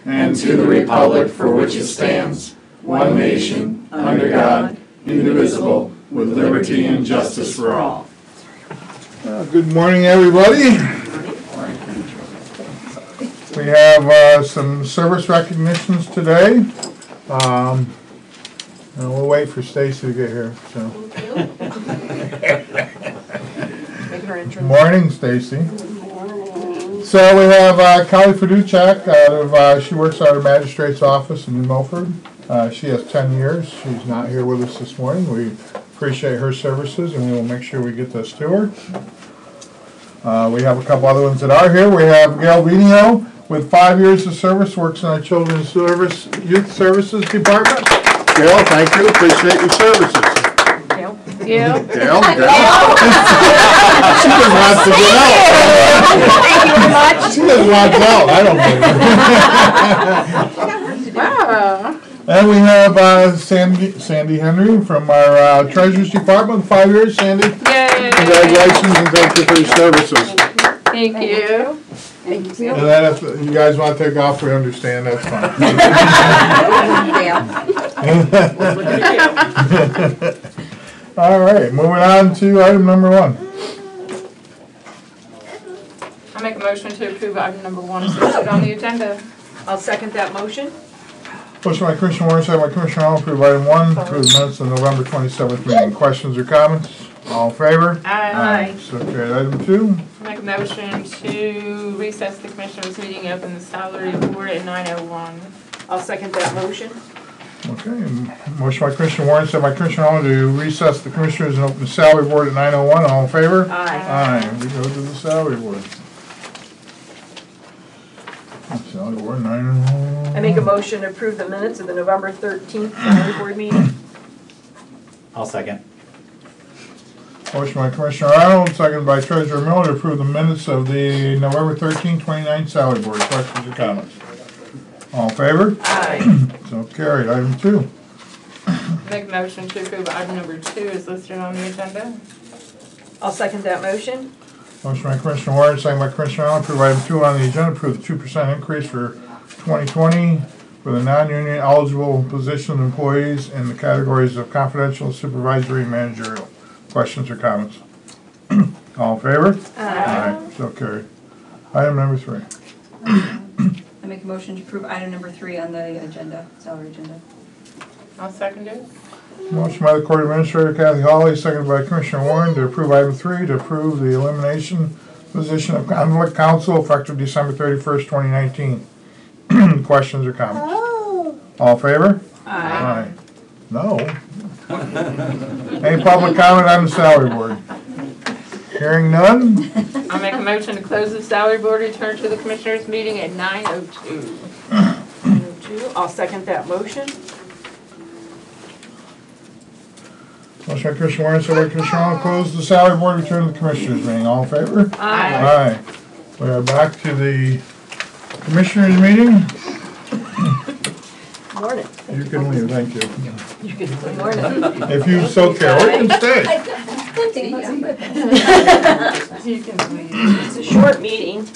and to the republic for which it stands, one nation, under God, indivisible, with liberty and justice for all. Good morning, everybody. We have some service recognitions today. And we'll wait for Stacy to get here. So. Good morning, Stacy. So we have Callie Fiduchak she works out of Magistrate's office in New Milford. She has 10 years. She's not here with us this morning. We appreciate her services, and we will make sure we get this to her. We have a couple other ones that are here. We have Gail Venio with 5 years of service, works in our Children's Youth Services Department. Gail, thank you. Appreciate your services. Gail. She just wants to get out. Thank you very much. She just wants out. I don't believe her. Wow. And we have Sandy Henry from our Treasurer's Department. 5 years, Sandy. Yay. Congratulations and thank you for your services. Thank you. Thank you. And then if you guys want to take off, we understand. That's fine. All right, moving on to item number 1. I make a motion to approve item number 1 is listed on the agenda. I'll second that motion. Motion by Commissioner Warren, second by Commissioner Arnold, approve item 1, approve the minutes of the November 27th meeting. Questions or comments? All in favor? Aye. So carried. Item 2. I make a motion to recess the Commissioners' meeting, open the salary board at 9:01. I'll second that motion. Okay, motion by Commissioner Warren, second by Commissioner Arnold to recess the Commissioners and open the salary board at 9:01. All in favor? Aye. Aye. We go to the salary board. Salary board, 9:01. I make a motion to approve the minutes of the November 13th salary board meeting. I'll second. Motion by Commissioner Arnold, second by Treasurer Miller to approve the minutes of the November 13, 2009 salary board. Questions or comments? All in favor? Aye. So carried. Item 2. Make a motion to approve item number 2 is listed on the agenda. I'll second that motion. Motion by Commissioner Warren, second by Commissioner Arnold, approve item 2 on the agenda, approve the 2% increase for 2020 for the non-union eligible position employees in the categories of confidential, supervisory, and managerial. Questions or comments? All in favor? Aye. So carried. Item number 3. I make a motion to approve item number 3 on the agenda, salary agenda. I'll second it. Motion by the Court Administrator Kathy Hawley, seconded by Commissioner Warren to approve item 3 to approve the elimination position of conflict counsel effective December 31st, 2019. Questions or comments? All in favor? Aye. No. Any public comment on the salary board? Hearing none? I make a motion to close the salary board, return to the Commissioners' meeting at 9:02. 9:02. I'll second that motion. Motion by Commissioner Warren, second by Commissioner Arnold, close the salary board, return to the Commissioners' meeting. All in favor? Aye. Aye. We are back to the Commissioners' meeting. Morning. You can leave, thank you. Good morning. If you so care, or you can stay. You can leave. It's a short meeting.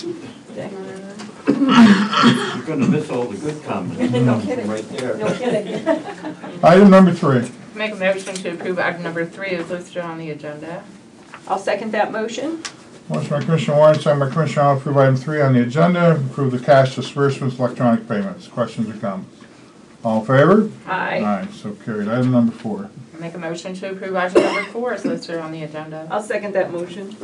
You're gonna miss all the good comments. No kidding. Right there. No kidding. Item number 3. Make a motion to approve item number 3 is listed on the agenda. I'll second that motion. Motion by Commissioner Warren, second by Commissioner Arnold, approve item 3 on the agenda, approve the cash disbursements, electronic payments. Questions or comments? All in favor? Aye. Aye, so carried. Item number 4. Make a motion to approve item number 4 is listed on the agenda. I'll second that motion.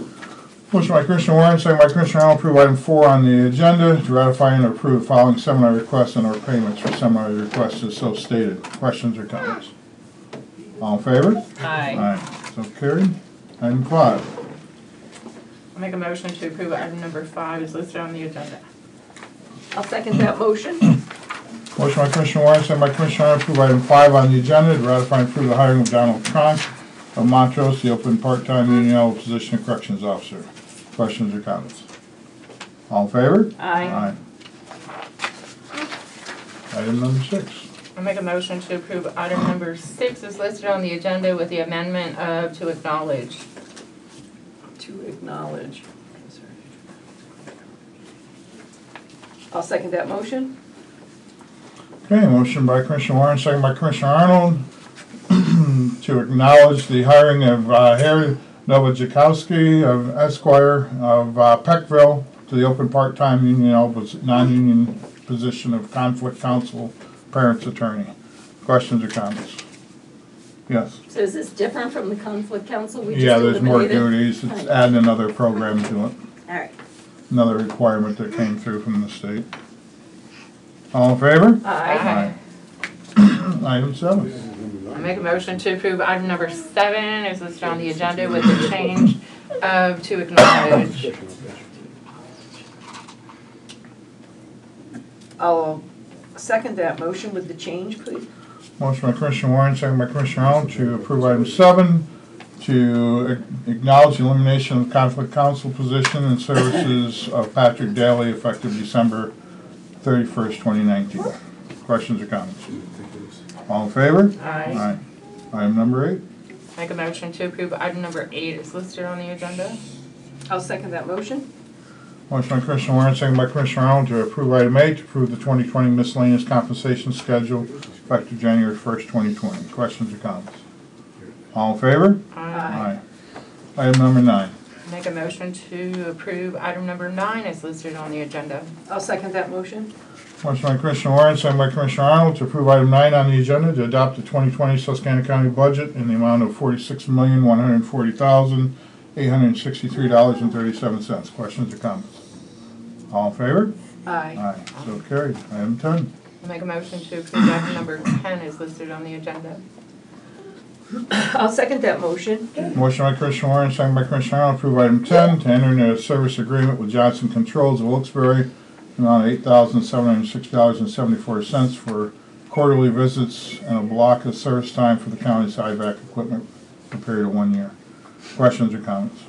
Motion by Commissioner Warren, second by Commissioner Arnold, approve item 4 on the agenda to ratify and approve the following seminar requests and or payments for seminar requests as so stated. Questions or comments? All in favor? Aye. Aye, so carried. Item 5. I make a motion to approve item number 5 is listed on the agenda. I'll second that motion. Motion by Commissioner Warren, second by Commissioner Arnold, approve item 5 on the agenda to ratify and approve the hiring of Donald Cronk of Montrose, the open part-time union eligible position of corrections officer. Questions or comments? All in favor? Aye. Item number 6. I make a motion to approve item number 6 is listed on the agenda with the amendment of to acknowledge. To acknowledge. I'll second that motion. Okay, motion by Commissioner Warren, second by Commissioner Arnold to acknowledge the hiring of Harry Novojakowski of Esquire of Peckville to the open part-time non-union position of conflict counsel parents attorney. Questions or comments? Yes. So is this different from the conflict council we just Yeah, there's more eliminated? duties. It's adding another program to it. All right. Another requirement that came through from the state. All in favor? Aye. Item 7. I make a motion to approve item number 7 is listed on the agenda with the change of to acknowledge. I'll second that motion with the change, please. Motion by Commissioner Warren, second by Commissioner Arnold to approve item 7 to acknowledge the elimination of the conflict counsel position and services of Patrick Daly effective December 31st, 2019. Questions or comments? All in favor? Aye. Item number 8. Make a motion to approve item number 8 is listed on the agenda. I'll second that motion. Motion by Commissioner Warren, second by Commissioner Arnold to approve item 8 to approve the 2020 miscellaneous compensation schedule effective January 1st, 2020. Questions or comments? All in favor? Aye. Item number 9. Make a motion to approve item number 9 is listed on the agenda. I'll second that motion. Motion by Commissioner Warren, second by Commissioner Arnold to approve item 9 on the agenda to adopt the 2020 Susquehanna County budget in the amount of $46,140,863.37. Questions or comments? All in favor? Aye. So carried. Item 10. I make a motion to approve item number 10 is listed on the agenda. I'll second that motion. Motion by Commissioner Warren, second by Commissioner Arnold to approve item 10 to enter into a service agreement with Johnson Controls of Wilkes-Barre in the amount of $8,706.74 for quarterly visits and a block of service time for the county's IVAC equipment for a period of 1 year. Questions or comments?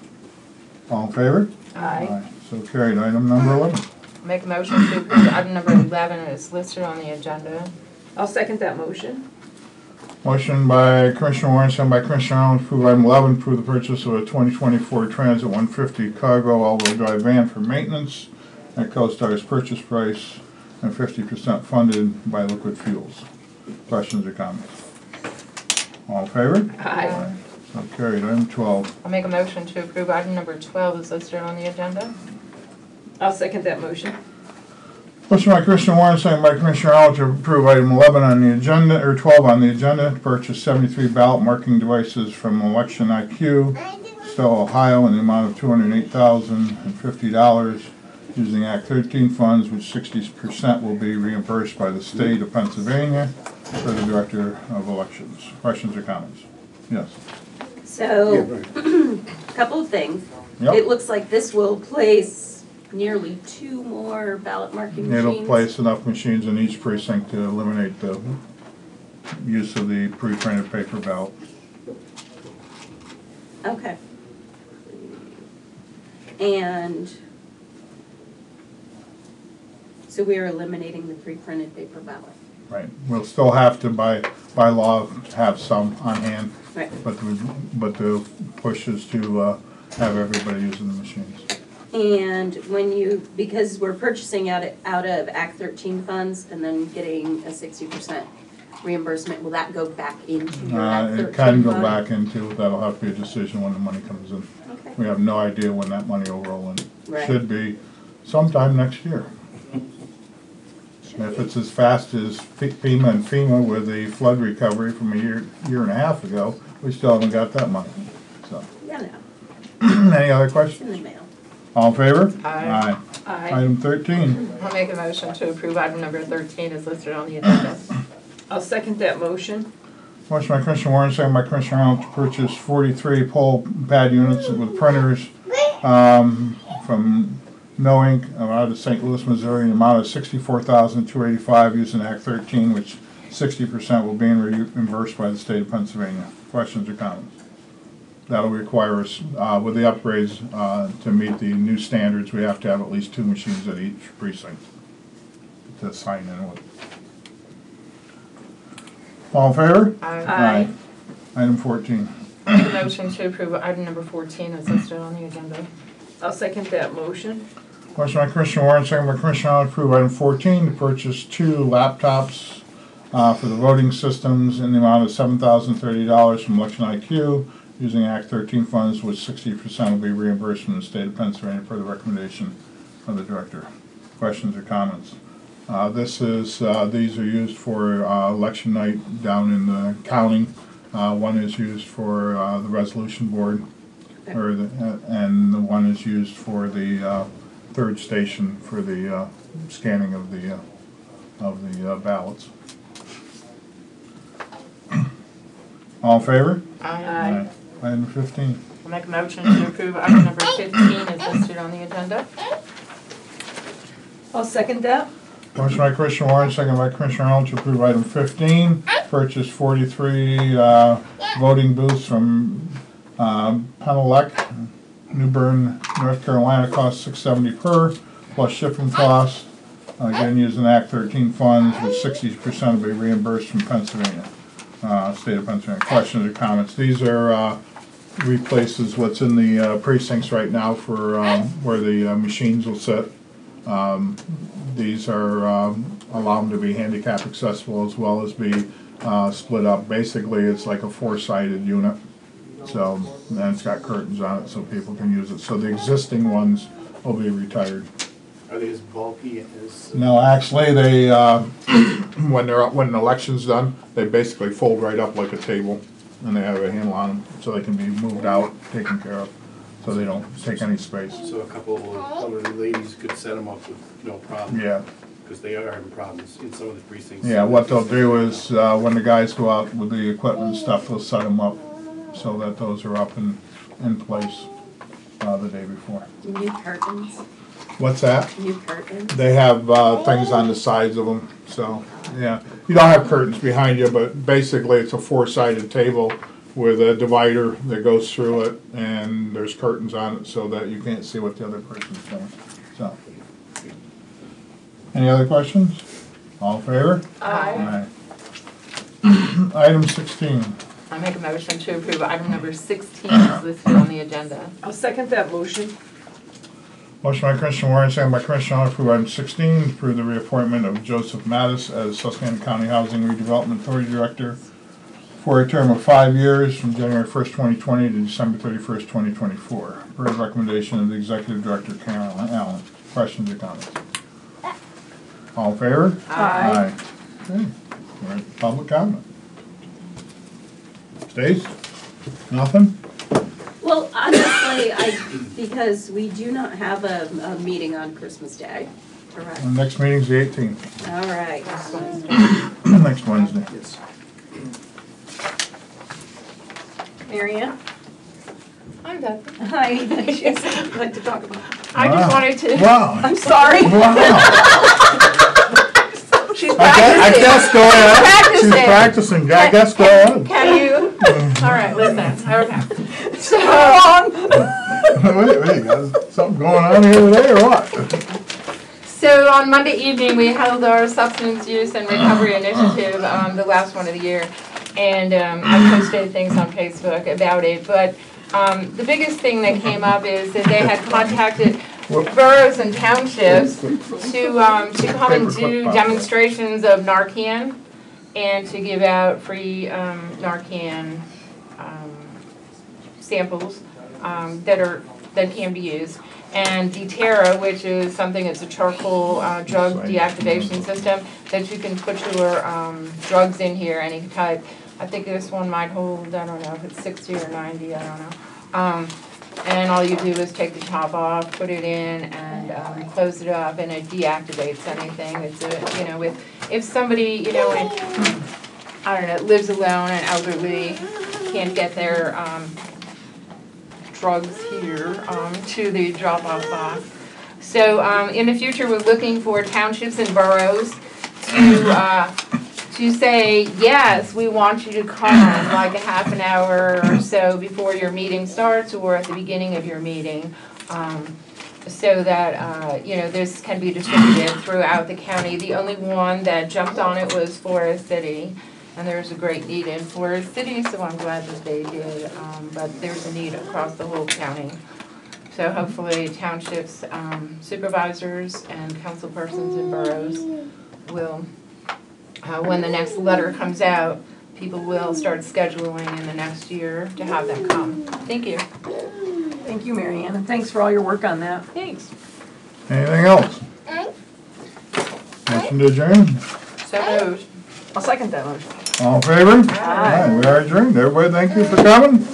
All in favor? Aye. So carried. Item number 11. Make a motion to approve item number 11 is listed on the agenda. I'll second that motion. Motion by Commissioner Warren, second by Commissioner Arnold to approve item 11, approve the purchase of a 2020 Ford Transit 150 cargo all-wheel drive van for maintenance at CoStar's purchase price and 50% funded by liquid fuels. Questions or comments? All in favor? Aye. So carried. Item 12. I'll make a motion to approve item number 12 is listed on the agenda. I'll second that motion. Motion by Commissioner Warren, second by Commissioner Arnold to approve item 11 on the agenda, or 12 on the agenda, to purchase 73 ballot marking devices from Election IQ, Stowe, Ohio, in the amount of $208,050 using Act 13 funds, which 60% will be reimbursed by the state of Pennsylvania for the Director of Elections. Questions or comments? Yes. So, a couple of things. Yep. It looks like this will place nearly 2 more ballot marking machines. It'll place enough machines in each precinct to eliminate the use of the pre-printed paper ballot. Okay. And so we are eliminating the pre-printed paper ballot. Right. We'll still have to, by law, have some on hand. Right. But the push is to have everybody using the machines. And because we're purchasing out of Act 13 funds and then getting a 60% reimbursement, will that go back into your Act 13 It can go fund? back into, that'll have to be a decision when the money comes in. Okay. We have no idea when that money will roll in. Right. Should be sometime next year. If it's as fast as FEMA with the flood recovery from a year and a half ago, we still haven't got that money. So, Yeah, no. any other It's questions? in the mail. All in favor? Aye. Aye. Item 13. I'll make a motion to approve item number 13 is listed on the agenda. I'll second that motion. Motion by Commissioner Warren, second by Commissioner Arnold to purchase 43 poll pad units with printers from No Inc. out of St. Louis, Missouri, in the amount of $64,285 using Act 13, which 60% will be reimbursed by the state of Pennsylvania. Questions or comments? That'll require us, with the upgrades, to meet the new standards, we have to have at least 2 machines at each precinct to sign in with. All in favor? Aye. Item 14. Make a motion to approve item number 14 is listed on the agenda. I'll second that motion. Motion by Commissioner Warren, second by Commissioner Arnold, to approve item 14 to purchase 2 laptops for the voting systems in the amount of $7,030 from Election IQ using Act 13 funds, which 60% will be reimbursed from the state of Pennsylvania per the recommendation of the director. Questions or comments? These are used for election night down in the county. One is used for the resolution board, and the one is used for the third station for the scanning of the ballots. All in favor? Aye. Item 15. I'll make a motion to approve item number 15 is listed on the agenda. I'll second that. Motion by Commissioner Warren, second by Commissioner Arnold to approve item 15. Purchase 43 voting booths from Penelec, New Bern, North Carolina, cost $670 per, plus shipping costs. Again, using Act 13 funds, with 60% will be reimbursed from Pennsylvania, state of Pennsylvania. Questions or comments? These are replaces what's in the precincts right now for where the machines will sit. These are allow them to be handicap accessible as well as be split up. Basically, it's like a four-sided unit. So, and it's got curtains on it so people can use it. So the existing ones will be retired. Are they as bulky as? No, actually, they when the election's done, they basically fold right up like a table, and they have a handle on them so they can be moved out, taken care of, so they don't take any space. So a couple of elderly ladies could set them up with no problem? Yeah. Because they are having problems in some of the precincts. Yeah, what they'll do is when the guys go out with the equipment and stuff, they'll set them up so that those are up in place the day before. New curtains, What's that? new curtains. They have things on the sides of them, so, yeah. You don't have curtains behind you, but basically it's a four-sided table with a divider that goes through it, and there's curtains on it so that you can't see what the other person's doing, so. Any other questions? All in favor? Aye. Aye. Item 16. I make a motion to approve item number 16 is listed on the agenda. I'll second that motion. Motion by Commissioner Warren, second by Commissioner Arnold, approve item 16, approve the reappointment of Joseph Mattis as Susquehanna County Housing Redevelopment Authority Director for a term of 5 years from January 1st, 2020 to December 31st, 2024, per the recommendation of the Executive Director, Karen Allen. Questions or comments? All in favor? Aye. Okay, we're at public comment. Stace? Nothing? Well, honestly, because we do not have a meeting on Christmas Day, correct? The next meeting's the 18th, All right. next Wednesday. Yes. Mary Ann? I'm done. Hi. I'd like to talk about it. I just Wow. wanted to. Wow. I'm sorry. Wow. She's I guess go ahead. Practicing. She's practicing. I guess go ahead. Can you? All right, listen. Okay. So, Wait, got something going on here today or what? So on Monday evening, we held our substance use and recovery initiative, the last one of the year, and I posted things on Facebook about it. But the biggest thing that came up is that they had contacted boroughs and townships to come and do demonstrations of Narcan and to give out free Narcan samples that can be used. And DTERA, which is something, it's a charcoal drug deactivation system that you can put your drugs in here, any type. I think this one might hold, I don't know if it's 60 or 90, I don't know. And all you do is take the top off, put it in, and close it up, and it deactivates anything. It's a, you know, if somebody, you know, I don't know, lives alone and elderly, can't get their drugs here to the drop-off box. So in the future, we're looking for townships and boroughs to say, yes, we want you to come like a half an hour or so before your meeting starts or at the beginning of your meeting, so that you know, this can be distributed throughout the county. The only one that jumped on it was Forest City. And there's a great need in Forest City, so I'm glad that they did, but there's a need across the whole county. So hopefully townships, supervisors and council persons in boroughs will when the next letter comes out, people will start scheduling in the next year to have them come. Thank you. Thank you, Mary Ann, and thanks for all your work on that. Thanks. Anything else? Motion to adjourn? So moved. I'll second that motion. All in favor? Aye. We are adjourned. Everybody, thank you for coming.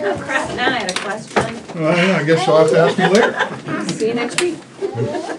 Oh crap, now I had a question. Well, yeah, I guess you'll have to ask me later. See you next week.